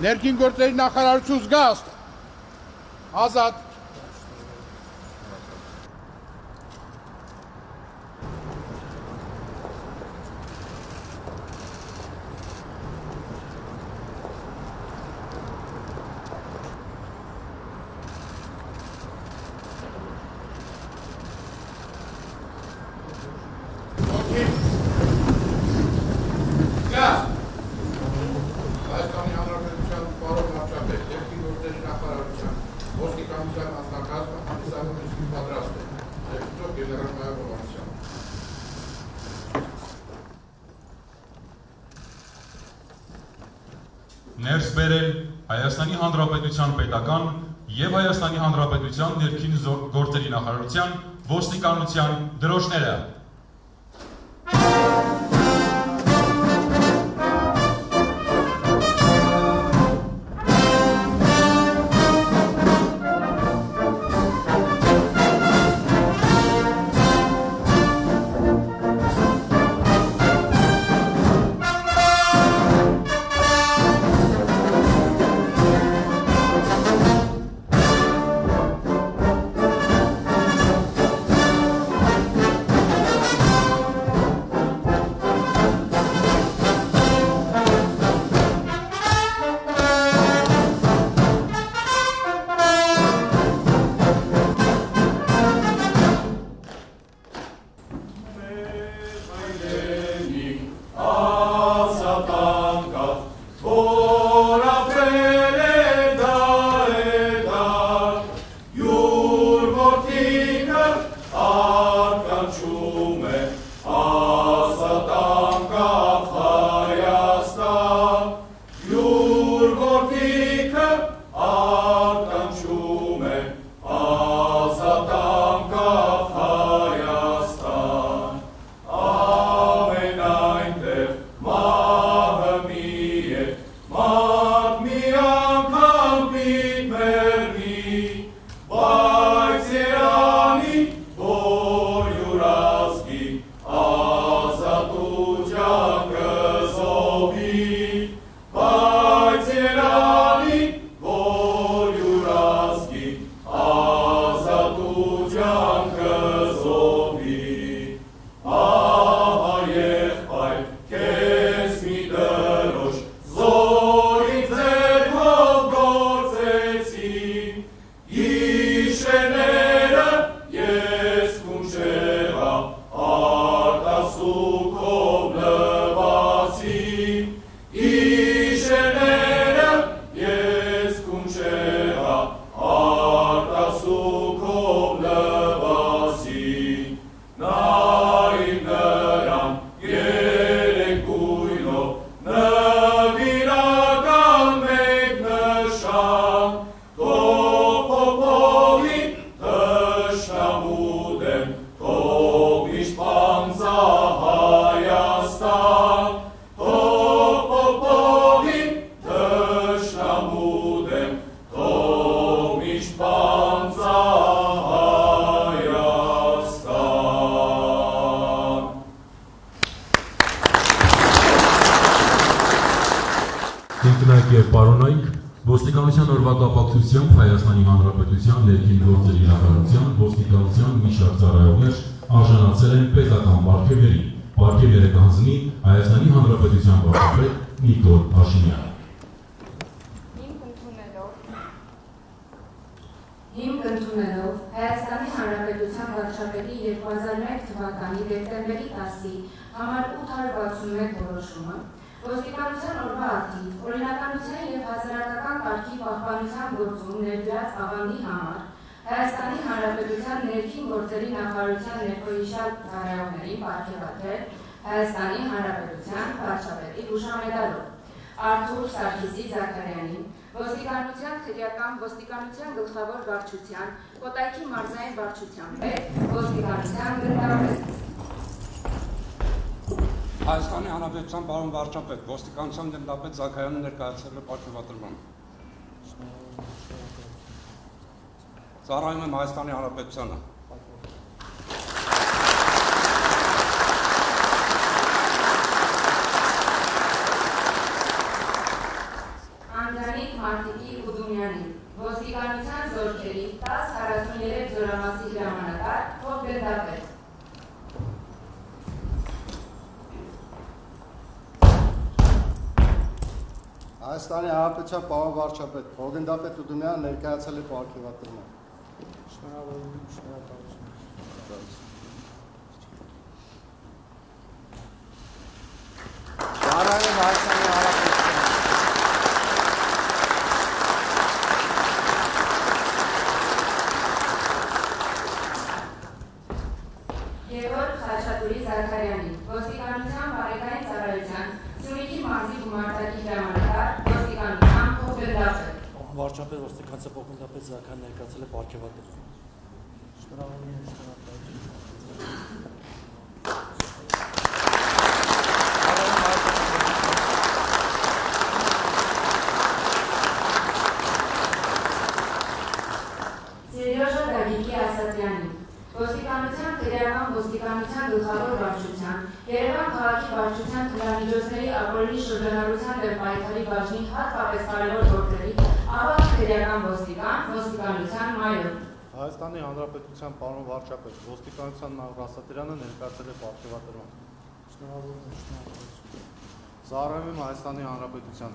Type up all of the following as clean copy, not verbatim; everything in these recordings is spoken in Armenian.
Ներքին գործերի նախարարություն զգաստ, Ազատ։ Ներս բերել Հայաստանի Հանրապետության պետական և Հայաստանի Հանրապետության ներքին գործերի նախարարության ոստիկանության դրոշները։ Ինքնակ և պարոնայք, ոստիկանության օրվա կապակցությամբ Հայաստանի Հանրապետության ներքին գործերի նախարարության ոստիկանության մի շարք ծառայողներ արժանացել են պետական պարգևների։ Պարգևները կհանձնի Հայաստանի Հանրապետության վարչապետ Նիկոլ Փաշինյանը։ Հիմք ընդունելով Հայաստանի Հանրապետության վարչապետի 2001 թվականի դեկտեմբերի 10-ի համար 861 որոշումը, ոստիկանության օրվա արդիվ օրինականության և հասարակական կարգի պահպանության գործում ներդրած ավանդի համար Հայաստանի Հանրապետության ներքին գործերի նախարարության ներկայացյալ ծառայողներին պարգևատրել Հայաստանի Հանրապետության վարչապետի հուշամեդալով, Արթուր Սարգիսի Զաքարյանին, ոստիկանության քրեական ոստիկանության գլխավոր վարչության, Կոտայքի մարզային վարչության պետ, ոստիկանության գնդապետ։ Հայաստանի Հանրապետության պարոն վարչապետ, ոստիկանության գնդապետ Զաքարյանը ներկայացրել է պարգևատրման։ Ծառայում եմ Հայաստանի Հանրապետությանը։ Անդրեաս Հայաստանի Հանրապետության պարոն վարչապետ, Հոգենդապետ Ուդումյանը ներկայացել է պարգևատրման։ Շնորհավորում եմ, շնորհակալություն։ Ծառայում Հայաստանի Հանրապետության։ Գևորգ Խաչատուրի Զաքարյանին, ոստիկանության բարեկային ծառայության, Սյունիքի մարզի գումարտակի հրամանատար, ոստիկանության փոխգնդապետ։ Վարչապետ ոստիկանության փոխգնդապետ Զաքարյանն ներկայացել է պարգևատրման։ Շնորհավորում եմ, շնորհակալություն։ Սերյոժա Դավիթի Ասատրյանին, ոստիկանության քրեական ոստիկանության գլխավոր վարչության, Երևան քաղաքի վարչության թմրամիջոցների ապօրինի շրջանառության դեմ պայքարի բաժնի հատկապես կարևոր գործերի ավագ քրեական ոստիկան, ոստիկանության մայոր։ Հայաստանի Հանրապետության պարոն վարչապետ, ոստիկանության Նաղ Ասատրյանը ներկայացել է պարգևատրման։ Շնորհավորում եմ, շնորհակալություն։ Ծառայում եմ Հայաստանի Հանրապետության։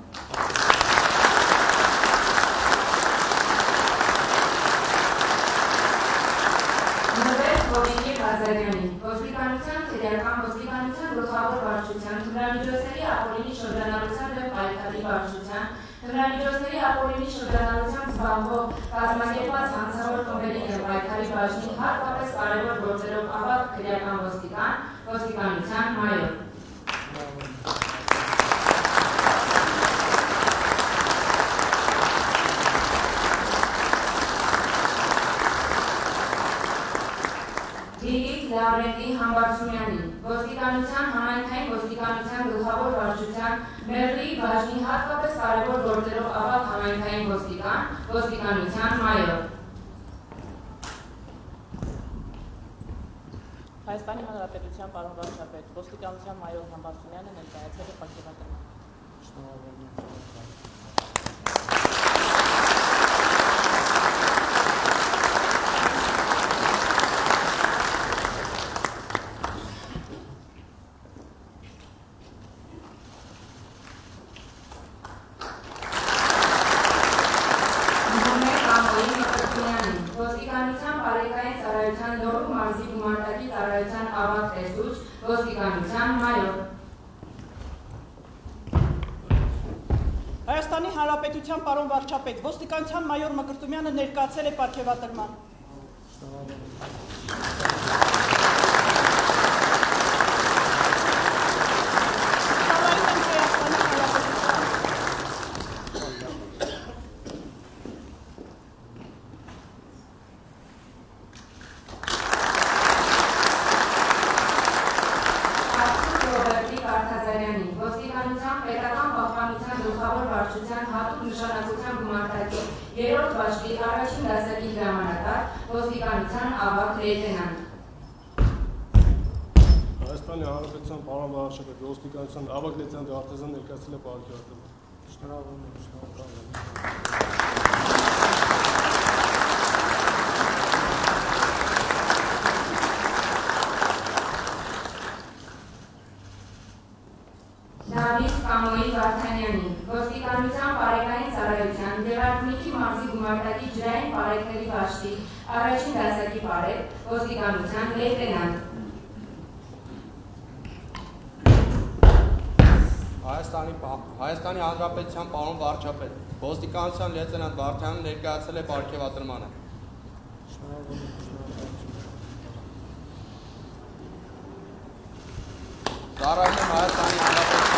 Նվեր Հովիկի Ղազարյանին, ոստիկանության քրեական ոստիկանության գլխավոր վարչության, թմրամիջոցների ապօրինի շրջանառության դեմ պայքարի վարչության, թմրամիջոցների ապօրինի շրջանառությամբ զբաղվող կազմակերպված հանցավոր խմբերի դեմ պայքարի բաժնի հատկապես կարևոր գործերով ավագ քրեական ոստիկան, ոստիկանության մայոր։ Լիլիթ Լավրենտի Համբարձումյանին, ոստիկանության համայնքային ոստիկանության գլխավոր վարչության Մերլի բաժնի հատկապես կարևոր գործերով ավագ համայնքային ոստիկան, ոստիկանության մայոր։ Հայաստանի Հանրապետության պարոն վարչապետ, ոստիկանության մայոր Համբարձումյանը ներկայացել է պարգևատրման։ Շնորհավորում եմ, շնորհակալություն։ Ոստիկանության բարեկային ծառայության Լոռու մարզի գումարտակի ծառայության ավագ տեսուչ, ոստիկանության մայոր։ Հայաստանի Հանրապետության պարոն վարչապետ, ոստիկանության մայոր Մկրտումյանը ներկայացել է պարգևատրման։ Ոստիկանության պետական պահպանության գլխավոր վարչության հատուկ նշանակության գումարտակի 3-րդ բաժնի առաջին դասակի հրամանատար, ոստիկանության ավագ լեյտենանտ։ Հայաստանի Հանրապետության պարոն վարչապետ, ոստիկանության ավագ լեյտենանտ Արտազան ներկայացել է պարգևատրման։ Շնորհավորում եմ, շնորհակալություն։ Դավիթ Կամոյի Վարդանյանին, ոստիկանության բարեկային ծառայության Գեղարքունիքի մարզի գումարտակի ջրային պարեկների բաժնի առաջին դասակի պարեկ, ոստիկանության լեյտենանտ։ Հայաստանի Հանրապետության պարոն վարչապետ, ոստիկանության լեյտենանտ Վարդանյանը ներկայացել է պարգևատրմանը։ Շնորհավորում եմ, շնորհակալություն։ Ծառայում եմ Հայաստանի Հանրապետության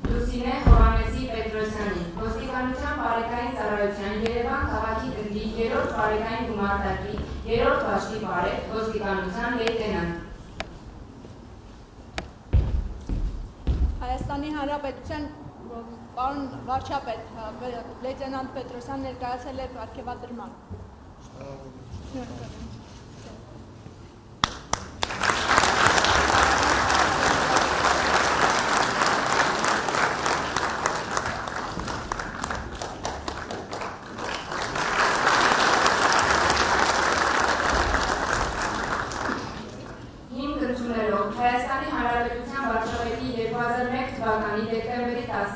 Լուսինե Հովհաննեսի Պետրոսյանին, ոստիկանության բարեկային ծառայության Երևան քաղաքի գնդի 3-րդ բարեկային գումարտակի 3-րդ բաժնի պարեկ, ոստիկանության լեյտենանտ։ Հայաստանի Հանրապետության պարոն վարչապետ, լեյտենանտ Պետրոսյան ներկայացել է պարգևատրման։ Շնորհակալություն։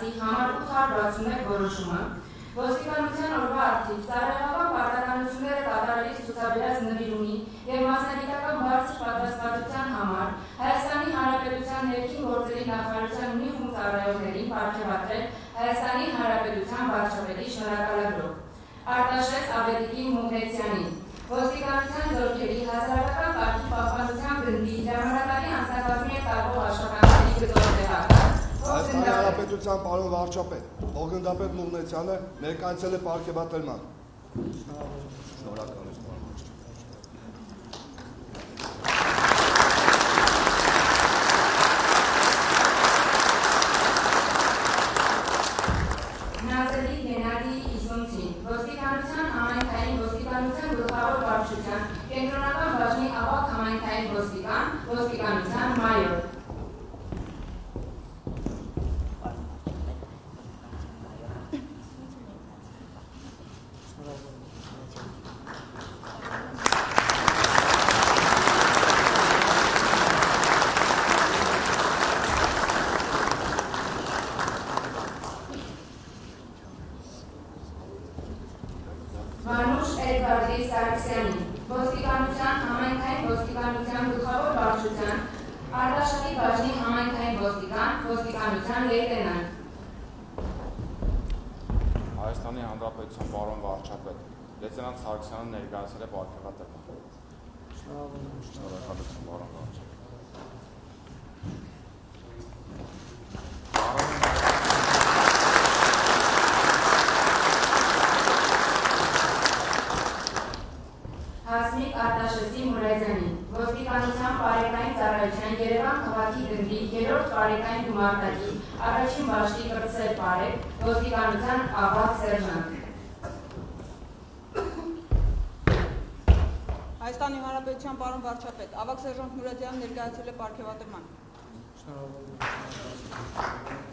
դասի համար 861 որոշումը ոստիկանության օրվա արդիվ ծառայողական պարտականությունները կատարելիս ցուցաբերած նվիրումի և մասնագիտական բարձր պատրաստվածության համար Հայաստանի Հանրապետության ներքին գործերի նախարարության մի խումբ ծառայողներին պարգևատրել Հայաստանի Հանրապետության վարչապետի շնորհակալագրով։ Արտաշես Ավետիքի Մուհնեցյանին ոստիկանության զորքերի հասարակական կարգի պահպանության գնդի ժամանակի անձնակազմի հետ տարվող աշխատանքների գծորդեղական Հայաստանի Հանրապետության պարոն վարչապետ, Օգնդապետ Մուհնեցյանը ներկայացել է պարգևատրման։ Շնորհակալություն, պարոն վարչապետ։ Նազելի Գենադի Իսունցին, ոստիկանության համայնքային ոստիկանության գլխավոր վարչության կենտրոնական բաժնի ավագ համայնքային ոստիկան, ոստիկանության մայոր։ Վանուշ Էդվարդի Սարգսյանին, ոստիկանության համայնքային ոստիկանության գլխավոր վարչության Արտաշատի բաժնի համայնքային ոստիկան, ոստիկանության լեյտենանտ։ Հայաստանի Հանրապետության պարոն վարչապետ, լեյտենանտ Սարգսյանը ներկայացել է պարգևատրման։ Շնորհակալություն, պարոն վարչապետ։ Հասմիկ Արտաշեսի Մուրադյանին, ոստիկանության պարեկային ծառայության Երևան քաղաքի գնդի 3-րդ պարեկային գումարտակի առաջին բաժնի կրտսեր պարեկ, ոստիկանության ավագ սերժանտ։ Հայաստանի Հանրապետության պարոն վարչապետ, ավագ սերժանտ Մուրադյանը ներկայացել է պարգևատրման։ Շնորհակալություն։